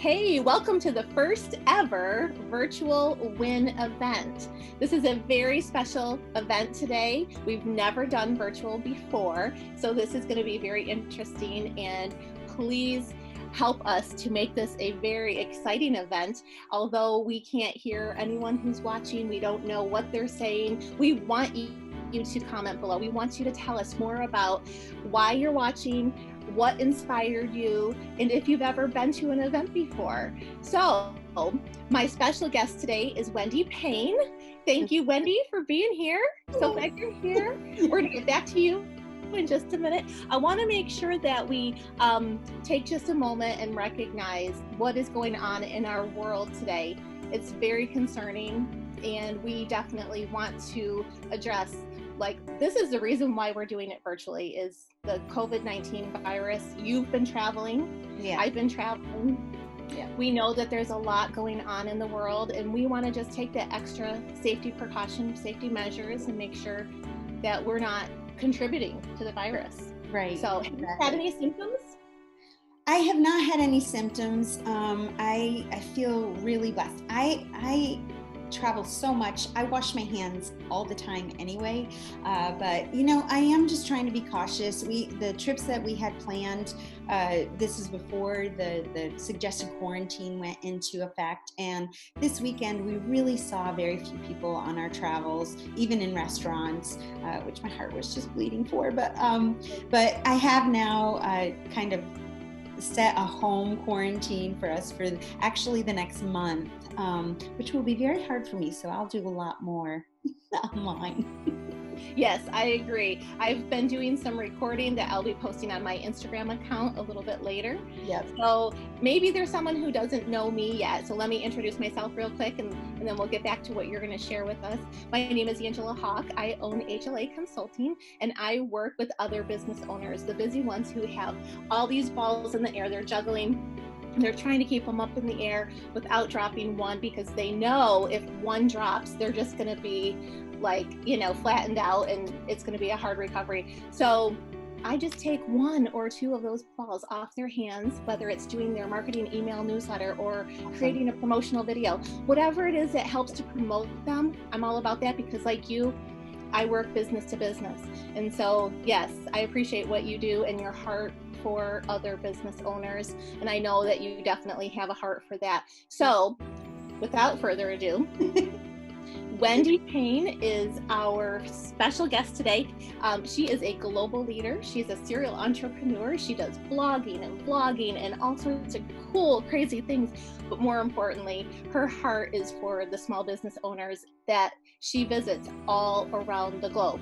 Hey, welcome to the first ever virtual WIN event. This is a very special event today. We've never done virtual before, so this is going to be very interesting, and please help us to make this a very exciting event. Although we can't hear anyone who's watching, we don't know what they're saying. We want you to comment below. We want you to tell us more about why you're watching, what inspired you, and if you've ever been to an event before. So my special guest today is Wendy Payne. Thank you, Wendy, for being here. So glad you're here. We're gonna get back to you in just a minute. I want to make sure that we take just a moment and recognize what is going on in our world today. It's very concerning, and we definitely want to address, this is the reason why we're doing it virtually, is the COVID-19 virus. You've been traveling. Yeah. I've been traveling. Yeah. We know that there's a lot going on in the world, and we want to just take the extra safety precautions, safety measures, and make sure that we're not contributing to the virus. Right. So have you had any symptoms? I have not had any symptoms. I feel really blessed. I travel so much. I wash my hands all the time anyway, but I am just trying to be cautious. The trips that we had planned, this is before the suggested quarantine went into effect, and this weekend we really saw very few people on our travels, even in restaurants, which my heart was just bleeding for. But I have now kind of set a home quarantine for us for actually the next month, which will be very hard for me. So I'll do a lot more online. Yes, I agree. I've been doing some recording that I'll be posting on my Instagram account a little bit later. Yep. So maybe there's someone who doesn't know me yet. So let me introduce myself real quick, and then we'll get back to what you're going to share with us. My name is Angela Hawk. I own HLA Consulting, and I work with other business owners, the busy ones who have all these balls in the air. They're juggling. They're trying to keep them up in the air without dropping one, because they know if one drops, they're just going to be flattened out, and it's going to be a hard recovery. So I just take one or two of those balls off their hands, whether it's doing their marketing email newsletter or creating a promotional video, whatever it is that helps to promote them. I'm all about that, because like you, I work business to business. And so, yes, I appreciate what you do and your heart for other business owners. And I know that you definitely have a heart for that. So without further ado, Wendy Payne is our special guest today. She is a global leader. She's a serial entrepreneur. She does blogging and vlogging and all sorts of cool, crazy things. But more importantly, her heart is for the small business owners that she visits all around the globe.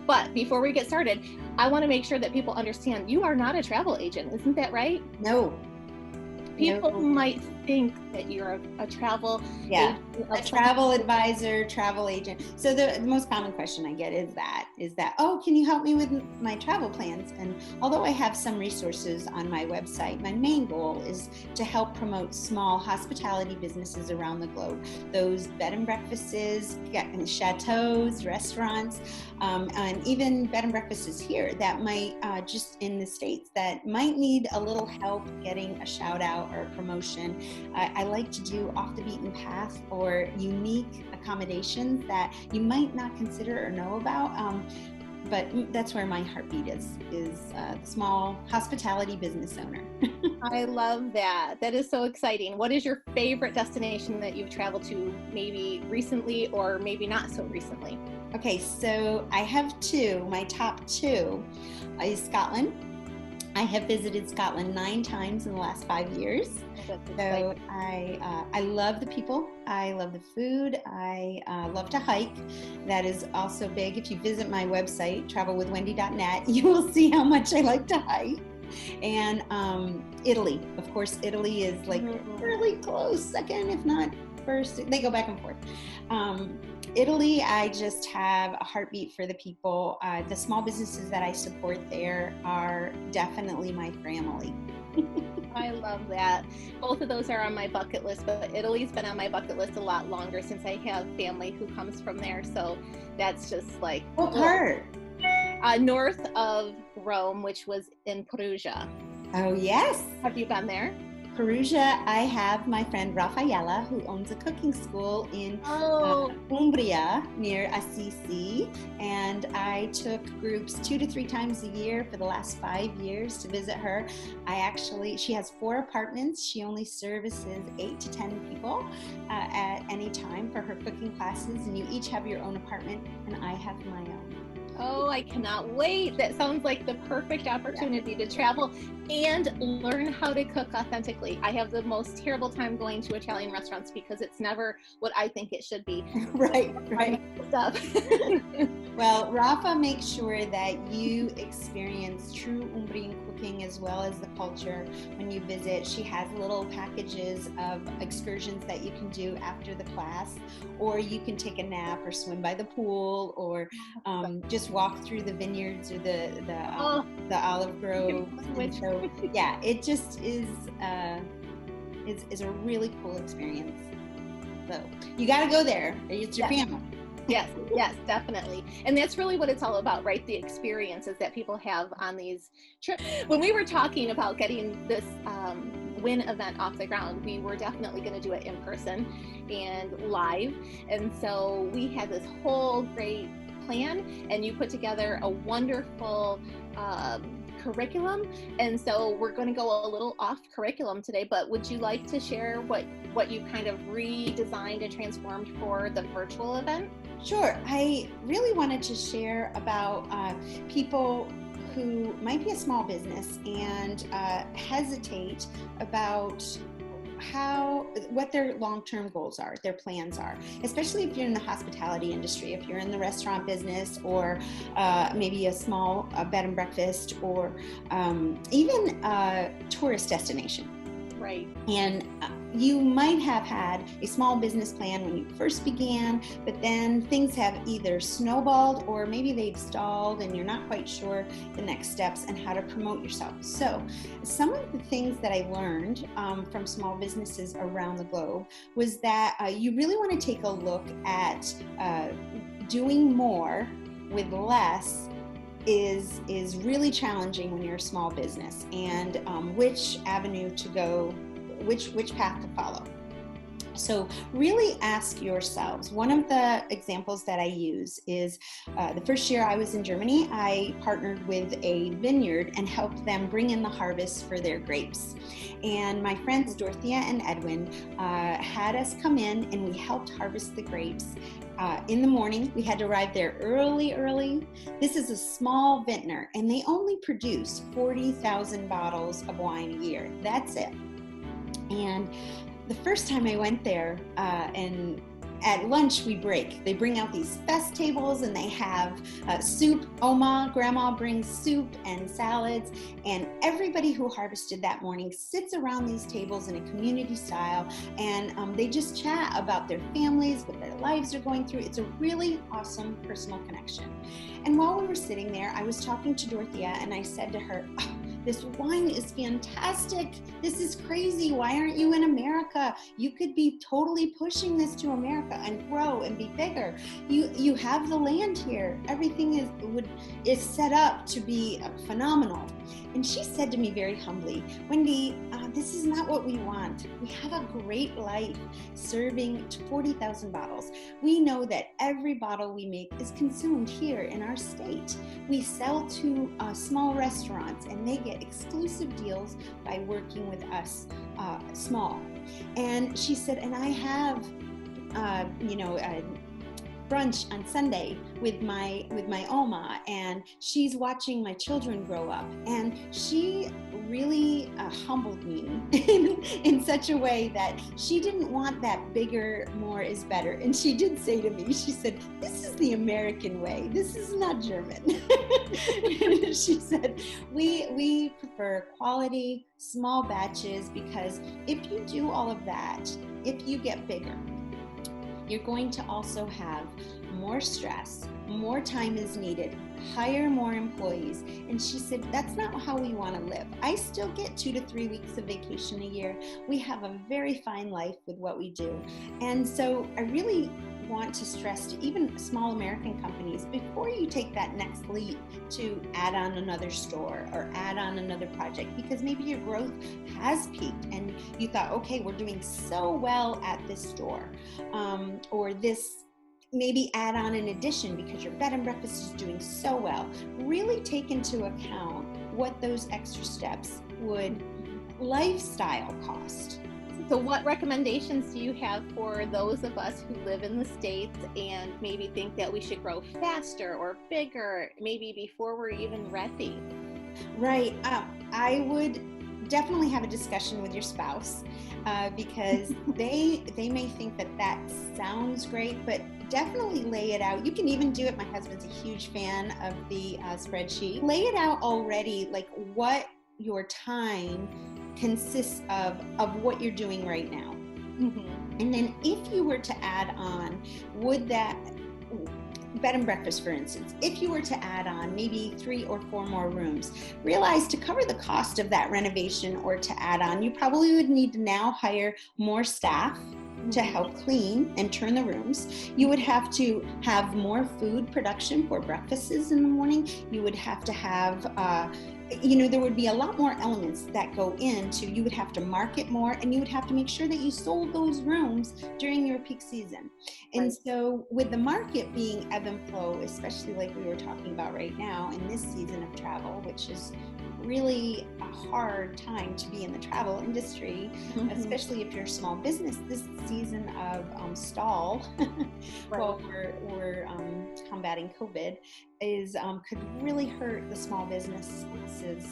But before we get started, I want to make sure that people understand you are not a travel agent. Isn't that right? No. People might think that you're a travel agent, a travel advisor, travel agent. So the most common question I get is that, oh, can you help me with my travel plans? And although I have some resources on my website, my main goal is to help promote small hospitality businesses around the globe. Those bed and breakfasts, chateaus, restaurants, and even bed and breakfasts here that might, just in the States, that might need a little help getting a shout out or a promotion. I like to do off the beaten path or unique accommodations that you might not consider or know about. But that's where my heartbeat is the small hospitality business owner. I love that. That is so exciting. What is your favorite destination that you've traveled to, maybe recently or maybe not so recently? Okay, so I have two. My top two is Scotland. I have visited Scotland 9 times in the last 5 years. So I love the people. I love the food. I love to hike. That is also big. If you visit my website, travelwithwendy.net, you will see how much I like to hike. And Italy, of course, Italy is really close second, if not first. They go back and forth. Italy, I just have a heartbeat for the people. The small businesses that I support there are definitely my family. I love that. Both of those are on my bucket list, but Italy's been on my bucket list a lot longer since I have family who comes from there. So that's just like... What part? North of Rome, which was in Perugia. Oh, yes. Have you been there? Perugia, I have my friend Rafaela, who owns a cooking school in Oh, Umbria near Assisi. And I took groups 2 to 3 times a year for the last 5 years to visit her. She has 4 apartments. She only services 8 to 10 people at any time for her cooking classes. And you each have your own apartment, and I have my own. oh, I cannot wait. That sounds like the perfect opportunity to travel and learn how to cook authentically. I have the most terrible time going to Italian restaurants because it's never what I think it should be. Right. Stuff. Well, Rafa makes sure that you experience true Umbrian cooking as well as the culture when you visit. She has little packages of excursions that you can do after the class, or you can take a nap or swim by the pool, or just walk through the vineyards or the olive grove. And so, yeah, it just is a really cool experience. So you got to go there. It's your family. Yes, definitely. And that's really what it's all about, right? The experiences that people have on these trips. When we were talking about getting this WIN event off the ground, we were definitely going to do it in person and live. And so we had this whole great plan, and you put together a wonderful curriculum. And so we're going to go a little off curriculum today, but would you like to share what you kind of redesigned and transformed for the virtual event? Sure. I really wanted to share about people who might be a small business and hesitate about what their long-term goals are, their plans are, especially if you're in the hospitality industry, if you're in the restaurant business, or maybe a small bed and breakfast, or even a tourist destination. Right. And you might have had a small business plan when you first began, but then things have either snowballed or maybe they've stalled and you're not quite sure the next steps and how to promote yourself. So some of the things that I learned from small businesses around the globe was that you really want to take a look at doing more with less is really challenging when you're a small business, and which avenue to go, which path to follow. So really ask yourselves. One of the examples that I use is the first year I was in Germany, I partnered with a vineyard and helped them bring in the harvest for their grapes. And my friends Dorothea and Edwin had us come in, and we helped harvest the grapes. In the morning, we had to arrive there early. This is a small vintner, and they only produce 40,000 bottles of wine a year. That's it. And the first time I went there, and at lunch they bring out these fest tables, and they have soup. Grandma brings soup and salads, and everybody who harvested that morning sits around these tables in a community style, and they just chat about their families, what their lives are going through. It's a really awesome personal connection. And while we were sitting there, I was talking to Dorothea, and I said to her, this wine is fantastic. This is crazy. Why aren't you in America? You could be totally pushing this to America and grow and be bigger. You have the land here. Everything is set up to be phenomenal. And she said to me very humbly, Wendy, this is not what we want. We have a great life serving 40,000 bottles. We know that every bottle we make is consumed here in our state. We sell to small restaurants, and they get exclusive deals by working with us small. And she said, and I have, brunch on Sunday with my Oma, and she's watching my children grow up. And she really humbled me in such a way that she didn't want that bigger, more is better. And she did say to me, she said, this is the American way. This is not German. She said, we prefer quality, small batches, because if you do all of that, if you get bigger, you're going to also have more stress, more time is needed, hire more employees. And she said, that's not how we want to live. I still get 2 to 3 weeks of vacation a year. We have a very fine life with what we do. And so I really want to stress to even small American companies, before you take that next leap to add on another store or add on another project, because maybe your growth has peaked and you thought, okay, we're doing so well at this store, or this, maybe add on an addition because your bed and breakfast is doing so well. Really take into account what those extra steps would lifestyle cost. So what recommendations do you have for those of us who live in the States and maybe think that we should grow faster or bigger, maybe before we're even ready? Right. I would definitely have a discussion with your spouse, because they may think that sounds great, but definitely lay it out. You can even do it. My husband's a huge fan of the spreadsheet. Lay it out already, like what your time consists of what you're doing right now. Mm-hmm. And then if you were to add on, would that bed and breakfast, for instance, if you were to add on maybe 3 or 4 more rooms, realize to cover the cost of that renovation or to add on, you probably would need to now hire more staff to help clean and turn the rooms. You would have to have more food production for breakfasts in the morning. You would have to have, there would be a lot more elements that go into, you would have to market more, and you would have to make sure that you sold those rooms during your peak season. And right. So with the market being ebb and flow, especially like we were talking about right now in this season of travel, which is really a hard time to be in the travel industry, mm-hmm. especially if you're a small business. This season of stall, right. while we're combating COVID, is could really hurt the small businesses.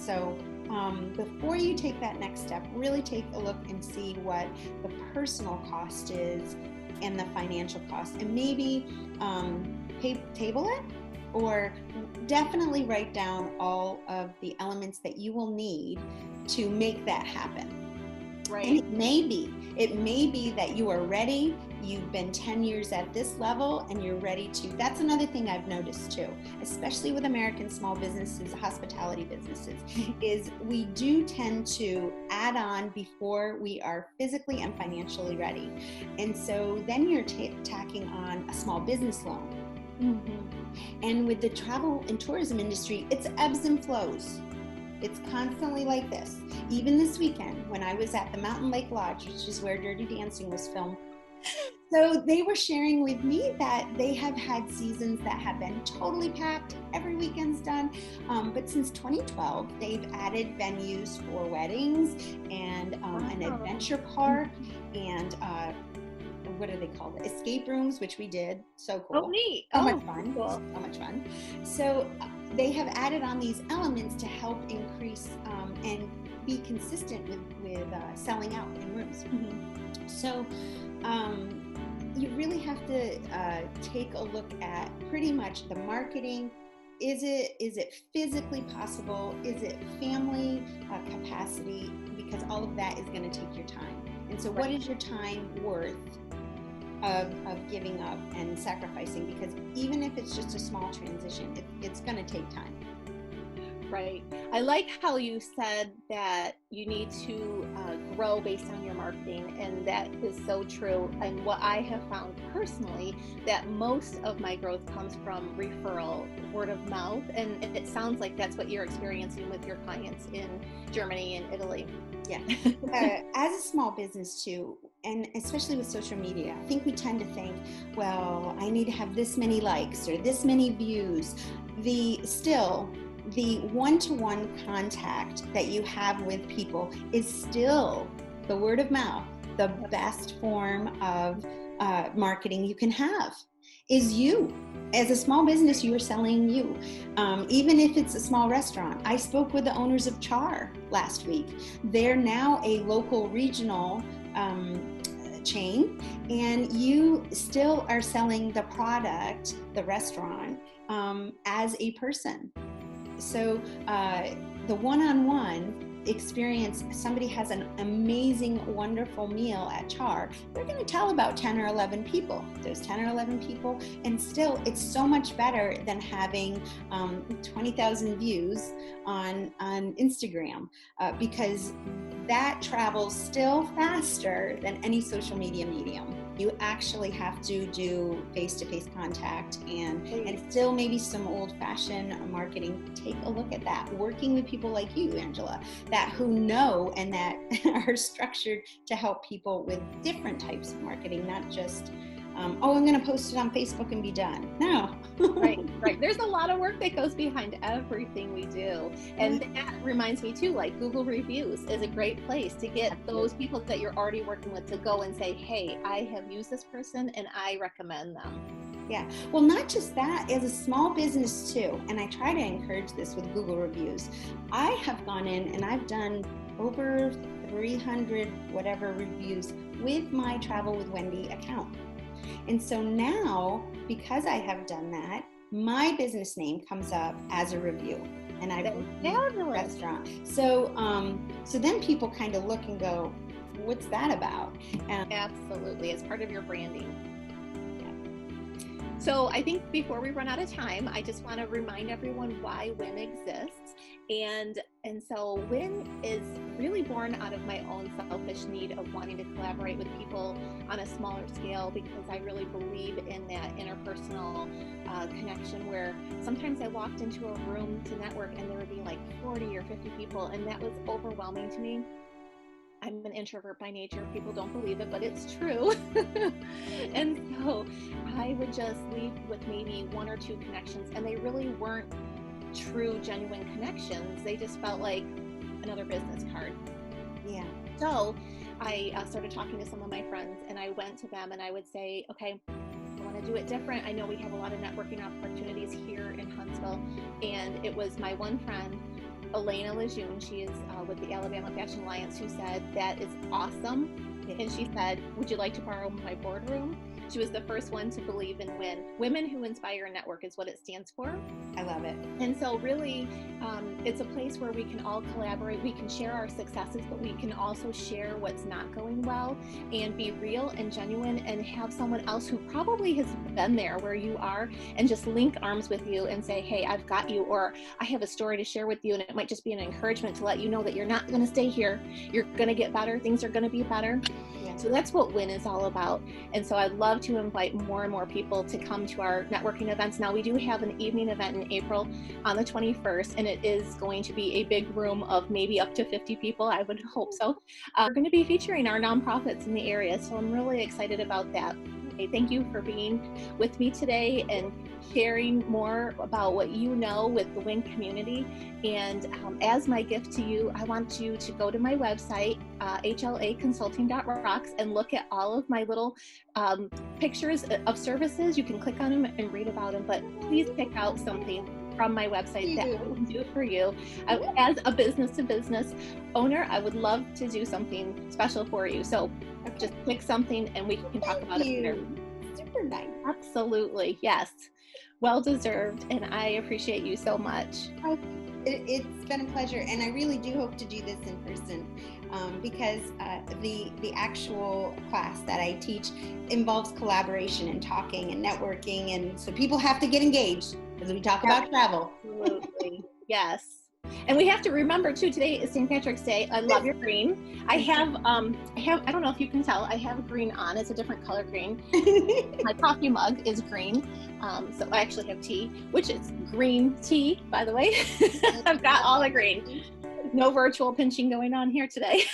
So before you take that next step, really take a look and see what the personal cost is and the financial cost, and maybe table it, or definitely write down all of the elements that you will need to make that happen. Right. And it may be that you are ready. You've been 10 years at this level and you're ready to. That's another thing I've noticed too, especially with American small businesses, hospitality businesses, is we do tend to add on before we are physically and financially ready. And so then you're tacking on a small business loan. Mm-hmm. And with the travel and tourism industry, it's ebbs and flows. It's constantly like this. Even this weekend, when I was at the Mountain Lake Lodge, which is where Dirty Dancing was filmed, so they were sharing with me that they have had seasons that have been totally packed, every weekend's done, but since 2012, they've added venues for weddings and an adventure park and what are they called? Escape rooms, which we did. So cool. Oh, neat. So much fun. Cool. So much fun. So they have added on these elements to help increase and be consistent with selling out in rooms. Mm-hmm. So you really have to take a look at pretty much the marketing. Is it physically possible? Is it family capacity? Because all of that is going to take your time. And so what is your time worth of giving up and sacrificing? Because even if it's just a small transition, it's going to take time. Right. I like how you said that you need to grow based on your marketing, and that is so true. And what I have found personally, that most of my growth comes from referral, word of mouth, and it sounds like that's what you're experiencing with your clients in Germany and Italy. Yeah. As a small business too, and especially with social media, I think we tend to think, well, I need to have this many likes or this many views. The one-to-one contact that you have with people is still the word of mouth. The best form of marketing you can have is you. As a small business, you are selling you. Even if it's a small restaurant. I spoke with the owners of Char last week. They're now a local regional chain, and you still are selling the product, the restaurant, as a person. So the one-on-one experience, somebody has an amazing, wonderful meal at Char, they're going to tell about 10 or 11 people. There's 10 or 11 people, and still it's so much better than having 20,000 views on Instagram, because that travels still faster than any social media medium. You actually have to do face-to-face contact and still maybe some old-fashioned marketing. Take a look at that. Working with people like you, Angela, that who know and that are structured to help people with different types of marketing, not just I'm going to post it on Facebook and be done. No. Right. There's a lot of work that goes behind everything we do. And that reminds me too, like Google reviews is a great place to get those people that you're already working with to go and say, hey, I have used this person and I recommend them. Yeah. Well, not just that, as a small business too. And I try to encourage this with Google reviews. I have gone in and I've done over 300 whatever reviews with my Travel with Wendy account. And so now, because I have done that, my business name comes up as a review, and I've reviewed the restaurant. So then people kind of look and go, "What's that about?" Absolutely, it's part of your branding. So I think before we run out of time, I just want to remind everyone why WIN exists. And so WIN is really born out of my own selfish need of wanting to collaborate with people on a smaller scale, because I really believe in that interpersonal connection, where sometimes I walked into a room to network and there would be like 40 or 50 people, and that was overwhelming to me. I'm an introvert by nature. People don't believe it, but it's true. And so I would just leave with maybe one or two connections, and they really weren't true, genuine connections. They just felt like another business card. Yeah. So I started talking to some of my friends, and I went to them and I would say, okay, I want to do it different. I know we have a lot of networking opportunities here in Huntsville. And it was my one friend, Elena Lejeune, she is with the Alabama Fashion Alliance, who said, that is awesome. And she said, would you like to borrow my boardroom? She was the first one to believe in WIN. Women Who Inspire Network is what it stands for. I love it. And so really, it's a place where we can all collaborate. We can share our successes, but we can also share what's not going well and be real and genuine, and have someone else who probably has been there where you are and just link arms with you and say, hey, I've got you, or I have a story to share with you. And it might just be an encouragement to let you know that you're not going to stay here. You're going to get better. Things are going to be better. Yeah. So that's what WIN is all about. And so I'd love to invite more and more people to come to our networking events. Now, we do have an evening event in April on the 21st, and it is going to be a big room of maybe up to 50 people. I would hope so. We're going to be featuring our nonprofits in the area, so I'm really excited about that. Thank you for being with me today and sharing more about what you know with the WIN community. And as my gift to you, I want you to go to my website, HLAconsulting.rocks, and look at all of my little pictures of services. You can click on them and read about them, but please pick out something from my website that I can do for you. As a business-to-business owner, I would love to do something special for you. So just pick something and we can talk about it later. Super nice. Absolutely. Yes. Well deserved. And I appreciate you so much. It's been a pleasure. And I really do hope to do this in person because the actual class that I teach involves collaboration and talking and networking. And so people have to get engaged as we talk about travel. Absolutely. Yes. And we have to remember too, today is St. Patrick's Day. I love your green. I have, I don't know if you can tell, I have green on. It's a different color green. My coffee mug is green. So I actually have tea, which is green tea, by the way. I've got all the green. No virtual pinching going on here today.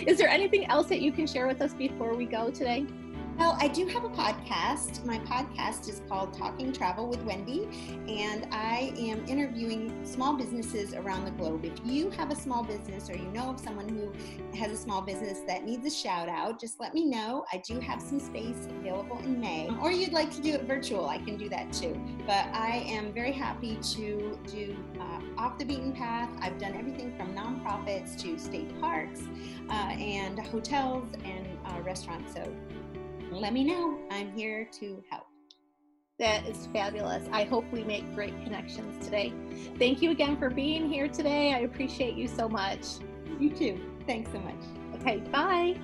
Is there anything else that you can share with us before we go today? Well, I do have a podcast. My podcast is called Talking Travel with Wendy, and I am interviewing small businesses around the globe. If you have a small business or you know of someone who has a small business that needs a shout out, just let me know. I do have some space available in May. Or you'd like to do it virtual, I can do that too. But I am very happy to do off the beaten path. I've done everything from nonprofits to state parks and hotels and restaurants. So let me know. I'm here to help. That is fabulous. I hope we make great connections today. Thank you again for being here today. I appreciate you so much. You too. Thanks so much. Okay, bye.